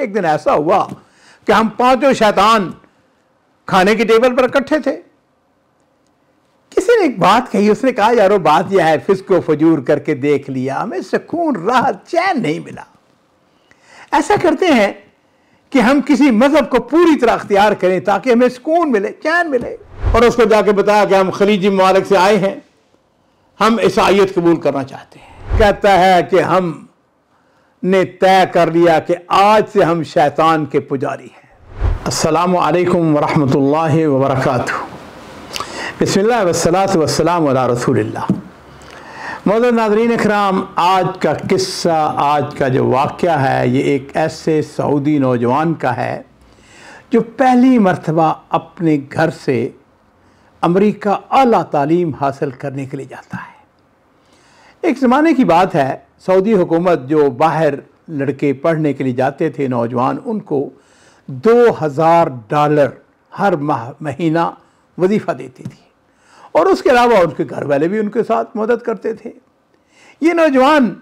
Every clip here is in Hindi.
एक दिन ऐसा हुआ कि हम पांचों शैतान खाने की टेबल पर इकट्ठे थे। किसी ने एक बात कही, उसने कहा यारो बात यह है, फिस्को फजूर करके देख लिया, हमें सुकून राहत चैन नहीं मिला। ऐसा करते हैं कि हम किसी मजहब को पूरी तरह अख्तियार करें ताकि हमें सुकून मिले, चैन मिले। और उसको जाके बताया कि हम खलीजी ममालिक से आए हैं, हम ईसाईयत कबूल करना चाहते हैं। कहता है कि हमने तय कर लिया कि आज से हम शैतान के पुजारी हैं। अस्सलामु अलैकुम वरहमतुल्लाहि वबरकातुहू। बिस्मिल्लाह वस्सलातु वस्सलामु अला रसूलिल्लाह। मौजूद नाज़रीन इकराम, आज का किस्सा, आज का जो वाक़या है, ये एक ऐसे सऊदी नौजवान का है जो पहली मर्तबा अपने घर से अमेरिका आला तालीम हासिल करने के लिए जाता है। एक ज़माने की बात है, सऊदी हुकूमत जो बाहर लड़के पढ़ने के लिए जाते थे नौजवान, उनको $2000 हर महीना वजीफ़ा देती थी और उसके अलावा उनके घर वाले भी उनके साथ मदद करते थे। ये नौजवान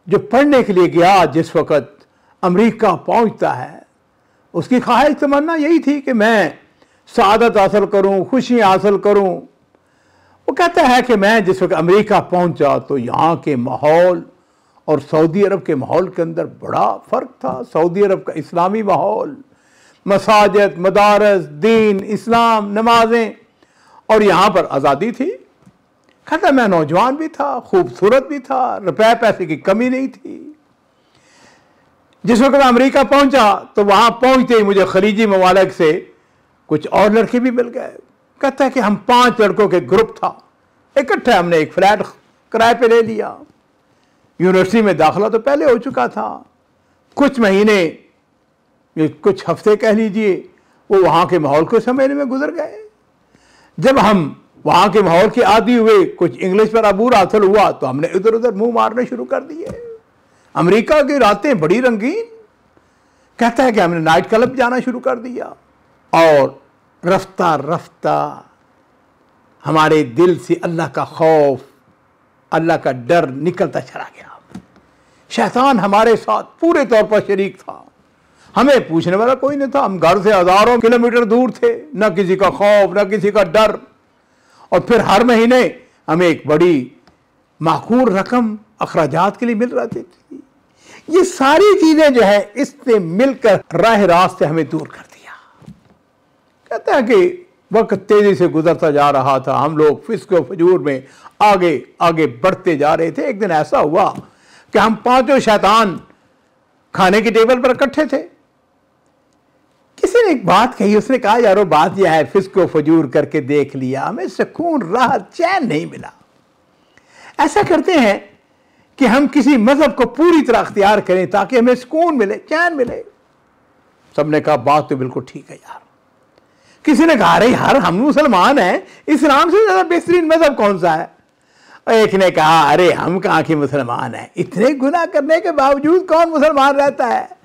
जो पढ़ने के लिए गया, जिस वक़्त अमेरिका पहुंचता है, उसकी ख्वाहिश तमन्ना यही थी कि मैं सआदत हासिल करूं, खुशी हासिल करूं। वो कहता है कि मैं जिस वक्त अमेरिका पहुंचा तो यहाँ के माहौल और सऊदी अरब के माहौल के अंदर बड़ा फ़र्क था। सऊदी अरब का इस्लामी माहौल, मसाजिद, मदारस, दीन, इस्लाम, नमाजें, और यहाँ पर आज़ादी थी। कहता मैं नौजवान भी था, खूबसूरत भी था, रुपए पैसे की कमी नहीं थी। जिस वक्त मैं अमेरिका पहुंचा तो वहाँ पहुँचते ही मुझे खलीजी ममालिक से कुछ और लड़के भी मिल गए। कहता है कि हम 5 लड़कों के ग्रुप था, इकट्ठे हमने एक फ्लैट किराए पे ले लिया। यूनिवर्सिटी में दाखिला तो पहले हो चुका था। कुछ महीने, कुछ हफ्ते कह लीजिए, वो वहाँ के माहौल को समझने में गुजर गए। जब हम वहाँ के माहौल के आदी हुए, कुछ इंग्लिश पर अबूर हासिल हुआ, तो हमने इधर उधर मुंह मारने शुरू कर दिए। अमेरिका की रातें बड़ी रंगीन। कहता है कि हमने नाइट क्लब जाना शुरू कर दिया और रफ्ता रफ्ता हमारे दिल से अल्लाह का खौफ, अल्लाह का डर निकलता चला गया। शैतान हमारे साथ पूरे तौर पर शरीक था। हमें पूछने वाला कोई नहीं था। हम घर से हज़ारों किलोमीटर दूर थे, न किसी का खौफ, न किसी का डर। और फिर हर महीने हमें एक बड़ी माकूल रकम अखराजात के लिए मिल रही थी। ये सारी चीज़ें जो है, इसने मिलकर राह रास्ते हमें दूर कर दिया। कहता है कि वक्त तेज़ी से गुजरता जा रहा था, हम लोग फिस्को फजूर में आगे आगे बढ़ते जा रहे थे। एक दिन ऐसा हुआ कि हम पांचों शैतान खाने की टेबल पर इकट्ठे थे। किसी ने एक बात कही, उसने कहा यारो बात यह है, फिस्को फजूर करके देख लिया, हमें सुकून राहत चैन नहीं मिला। ऐसा करते हैं कि हम किसी मजहब को पूरी तरह अख्तियार करें ताकि हमें सुकून मिले, चैन मिले। सबने कहा बात तो बिल्कुल ठीक है यार। किसी ने कहा अरे यार हम मुसलमान हैं, इस्लाम से ज़्यादा बेहतरीन मजहब कौन सा है? एक ने कहा अरे हम कहाँ के मुसलमान हैं, इतने गुनाह करने के बावजूद कौन मुसलमान रहता है?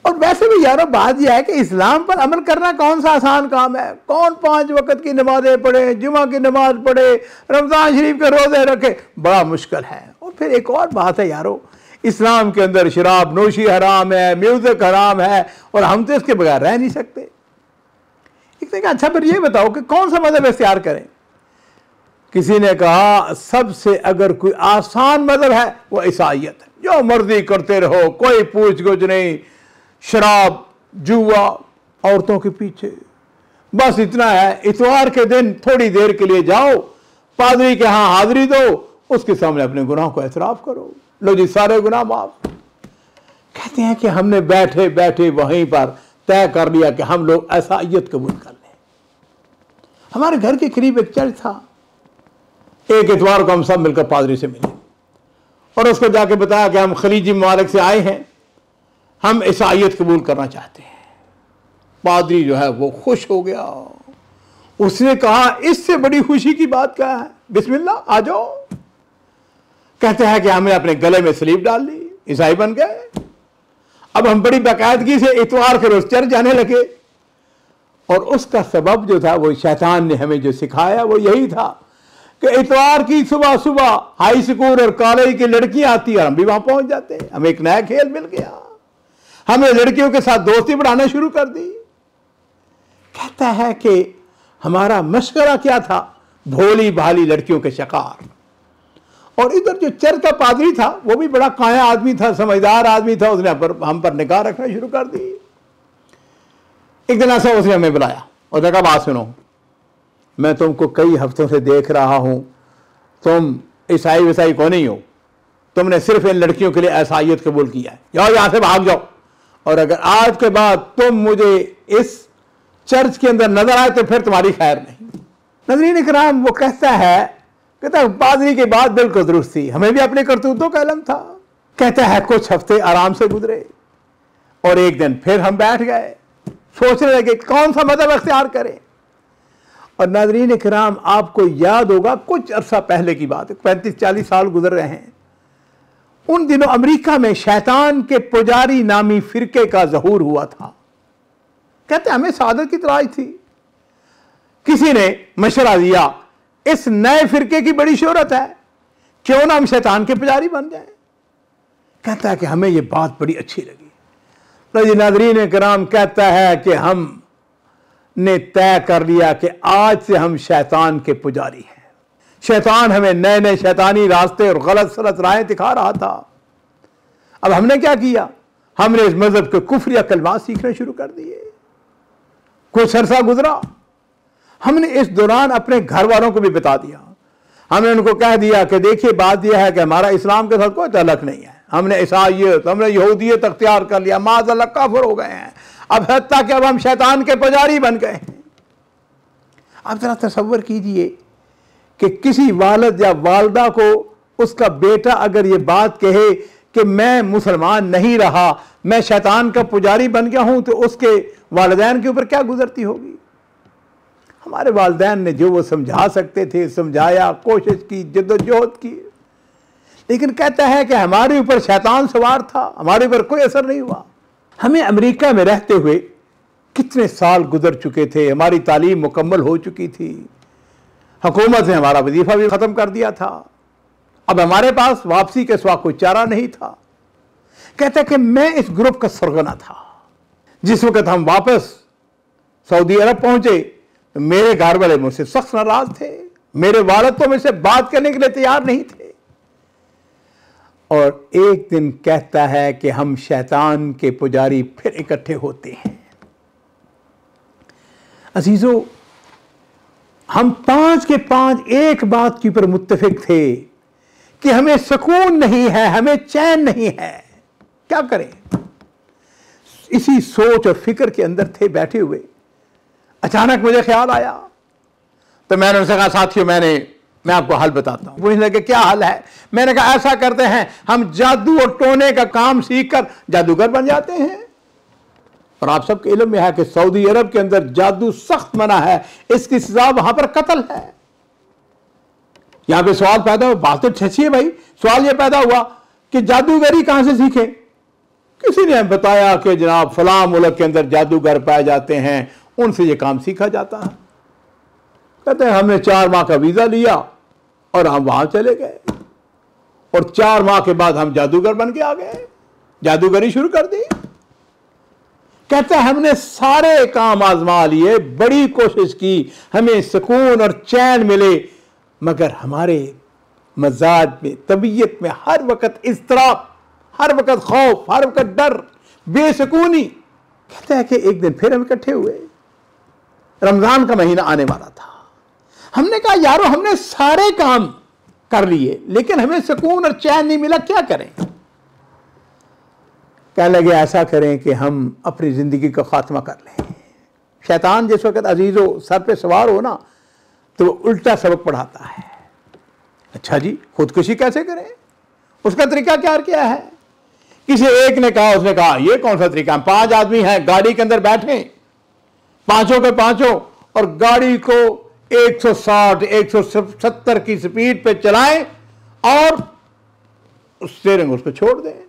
और वैसे भी यारो बात यह है कि इस्लाम पर अमल करना कौन सा आसान काम है? कौन 5 वक्त की नमाजें पढ़े, जुमा की नमाज पढ़े, रमज़ान शरीफ के रोज़े रखे? बड़ा मुश्किल है। और फिर एक और बात है यारो, इस्लाम के अंदर शराब नोशी हराम है, म्यूज़िक हराम है, और हम तो इसके बगैर रह नहीं सकते। एक ने कहा अच्छा फिर ये बताओ कि कौन सा मजहब इख्तियार करें? किसी ने कहा सबसे अगर कोई आसान मजहब है वो ईसाईयत है, जो मर्जी करते रहो, कोई पूछ गुछ नहीं, शराब, जुआ, औरतों के पीछे, बस इतना है। इतवार के दिन थोड़ी देर के लिए जाओ, पादरी के यहाँ हाजिरी दो, उसके सामने अपने गुनाह को एतराफ़ करो, लो जी सारे गुनाह माफ। कहते हैं कि हमने बैठे बैठे वहीं पर तय कर लिया कि हम लोग ईसाईयत कबूल कर लें। हमारे घर के करीब एक चर्च था। एक इतवार को हम सब मिलकर पादरी से मिले और उसको जाके बताया कि हम खलीजी ममालिक से आए हैं, हम ईसाईयत कबूल करना चाहते हैं। पादरी जो है वो खुश हो गया। उसने कहा इससे बड़ी खुशी की बात क्या है, बिस्मिल्लाह आ जाओ। कहते हैं कि हमने अपने गले में स्लीव डाल ली, ईसाई बन गए। अब हम बड़ी बाकायदगी से इतवार के रोज चर्च जाने लगे। और उसका सबब जो था, वो शैतान ने हमें जो सिखाया वो यही था कि इतवार की सुबह सुबह हाई स्कूल और कॉलेज की लड़कियां आती और हम भी वहां पहुंच जाते। हमें एक नया खेल मिल गया। हमने लड़कियों के साथ दोस्ती बढ़ाना शुरू कर दी। कहता है कि हमारा मशवरा क्या था, भोली भाली लड़कियों के शिकार। और इधर जो चर्च का पादरी था वो भी बड़ा काया आदमी था, समझदार आदमी था, उसने हम पर निगाह रखना शुरू कर दी। एक दिन ऐसा उसने हमें बुलाया और देखा, बात सुनो, मैं तुमको कई हफ्तों से देख रहा हूं, तुम ईसाई विसाई को नहीं हो, तुमने सिर्फ इन लड़कियों के लिए ईसाईयत कबूल किया है, जाओ यहां से भाग जाओ, और अगर आज के बाद तुम मुझे इस चर्च के अंदर नजर आए तो फिर तुम्हारी खैर नहीं। नज़रीन इकराम, वो कहता है, कहता पादरी की बात बिल्कुल दुरुस्त थी, हमें भी अपने करतूतों का इल्म था। कहता है कुछ हफ्ते आराम से गुजरे और एक दिन फिर हम बैठ गए, सोचने लगे कौन सा मजहब अख्तियार करें। और नाज़रीन इकराम, आपको याद होगा कुछ अरसा पहले की बात है, 35-40 साल गुजर रहे हैं। उन दिनों अमेरिका में शैतान के पुजारी नामी फिरके का ज़हूर हुआ था। कहते हमें सादत की तलाश थी, किसी ने मशवरा दिया, इस नए फिरके की बड़ी शोहरत है, क्यों ना हम शैतान के पुजारी बन जाएं। कहता है कि हमें यह बात बड़ी अच्छी लगी। तो नाज़रीन इकराम, कहता है कि हमने तय कर लिया कि आज से हम शैतान के पुजारी हैं। शैतान हमें नए नए शैतानी रास्ते और गलत सलत राहें दिखा रहा था। अब हमने क्या किया, हमने इस मजहब के कुफ्र या कलमात सीखने शुरू कर दिए। कुछ अरसा गुजरा, हमने इस दौरान अपने घर वालों को भी बता दिया। हमने उनको कह दिया कि देखिए बात यह है कि हमारा इस्लाम के साथ कोई ताल्लुक नहीं है, हमने ईसाईयत, हमने यहूदियत अख्तियार कर लिया, माज़अल्लाह काफिर हो गए हैं, अब हत्ता कि अब हम शैतान के पुजारी बन गए हैं। आप जरा तसव्वुर कीजिए कि किसी वालिद या वालदा को उसका बेटा अगर ये बात कहे कि मैं मुसलमान नहीं रहा, मैं शैतान का पुजारी बन गया हूं, तो उसके वालिदैन के ऊपर क्या गुजरती होगी। हमारे वालिदैन ने जो वो समझा सकते थे समझाया, कोशिश की, जद्दोजहद की, लेकिन कहता है कि हमारे ऊपर शैतान सवार था, हमारे ऊपर कोई असर नहीं हुआ। हमें अमेरिका में रहते हुए कितने साल गुजर चुके थे, हमारी तालीम मुकम्मल हो चुकी थी, हुकूमत ने हमारा वजीफा भी ख़त्म कर दिया था, अब हमारे पास वापसी के सिवा कोई चारा नहीं था। कहता है कि मैं इस ग्रुप का सरगना था। जिस वक्त हम वापस सऊदी अरब पहुंचे तो मेरे घर वाले मुझसे सख्त नाराज थे, मेरे वालिद तो मुझसे बात करने के लिए तैयार नहीं थे। और एक दिन कहता है कि हम शैतान के पुजारी फिर इकट्ठे होते हैं। अजीजों, हम 5 के 5 एक बात के ऊपर मुत्तफिक थे कि हमें सुकून नहीं है, हमें चैन नहीं है, क्या करें। इसी सोच और फिक्र के अंदर थे बैठे हुए। अचानक मुझे ख्याल आया, तो मैंने उनसे कहा साथियों मैं आपको हल बताता हूं। पूछने लगे क्या हल है। मैंने कहा ऐसा करते हैं, हम जादू और टोने का काम सीखकर जादूगर बन जाते हैं। और आप सबके इल्म में है कि सऊदी अरब के अंदर जादू सख्त मना है, इसकी सजा वहां पर कत्ल है। यहां पे सवाल पैदा हुआ, बात तो अच्छी है भाई, सवाल यह पैदा हुआ कि जादूगरी कहां से सीखे। किसी ने बताया कि जनाब फलां मुल्क के अंदर जादूगर पाए जाते हैं, उनसे यह काम सीखा जाता है। कहते हैं हमने 4 माह का वीजा लिया और हम वहां चले गए, और 4 माह के बाद हम जादूगर बन के आ गए, जादूगरी शुरू कर दी। कहते हैं हमने सारे काम आजमा लिए, बड़ी कोशिश की, हमें सुकून और चैन मिले, मगर हमारे मजाज में, तबीयत में हर वक्त इज़्तिराब, हर वक्त खौफ, हर वक्त डर, बेसुकूनी। कहते हैं कि एक दिन फिर हम इकट्ठे हुए, रमजान का महीना आने वाला था। हमने कहा यारो हमने सारे काम कर लिए लेकिन हमें सुकून और चैन नहीं मिला, क्या करें। कहने लगे ऐसा करें कि हम अपनी जिंदगी का खात्मा कर लें। शैतान जिस वक्त अजीजों सर पे सवार हो ना तो वो उल्टा सबक पढ़ाता है। अच्छा जी, खुदकुशी कैसे करें, उसका तरीका क्या किया है। किसी एक ने कहा, उसने कहा ये कौन सा तरीका है, 5 आदमी हैं गाड़ी के अंदर बैठे, पांचों के पांचों, और गाड़ी को 160 170 की स्पीड पे चलाएं और स्टीयरिंग उसको छोड़ दें।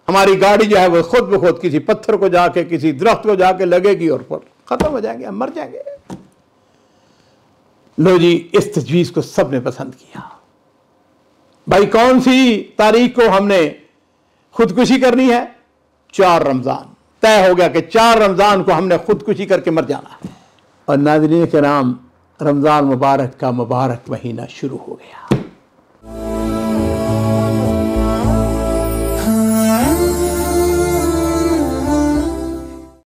हमारी गाड़ी जो है वो खुद ब खुद किसी पत्थर को जाके, किसी दरख्त को जाके लगेगी और फिर खत्म हो जाएंगे, हम मर जाएंगे। लो जी, इस तजवीज को सबने पसंद किया। भाई कौन सी तारीख को हमने खुदकुशी करनी है, 4 रमज़ान तय हो गया कि 4 रमज़ान को हमने खुदकुशी करके मर जाना है। और नाज़रीन के नाम, रमज़ान मुबारक का मुबारक महीना शुरू हो गया।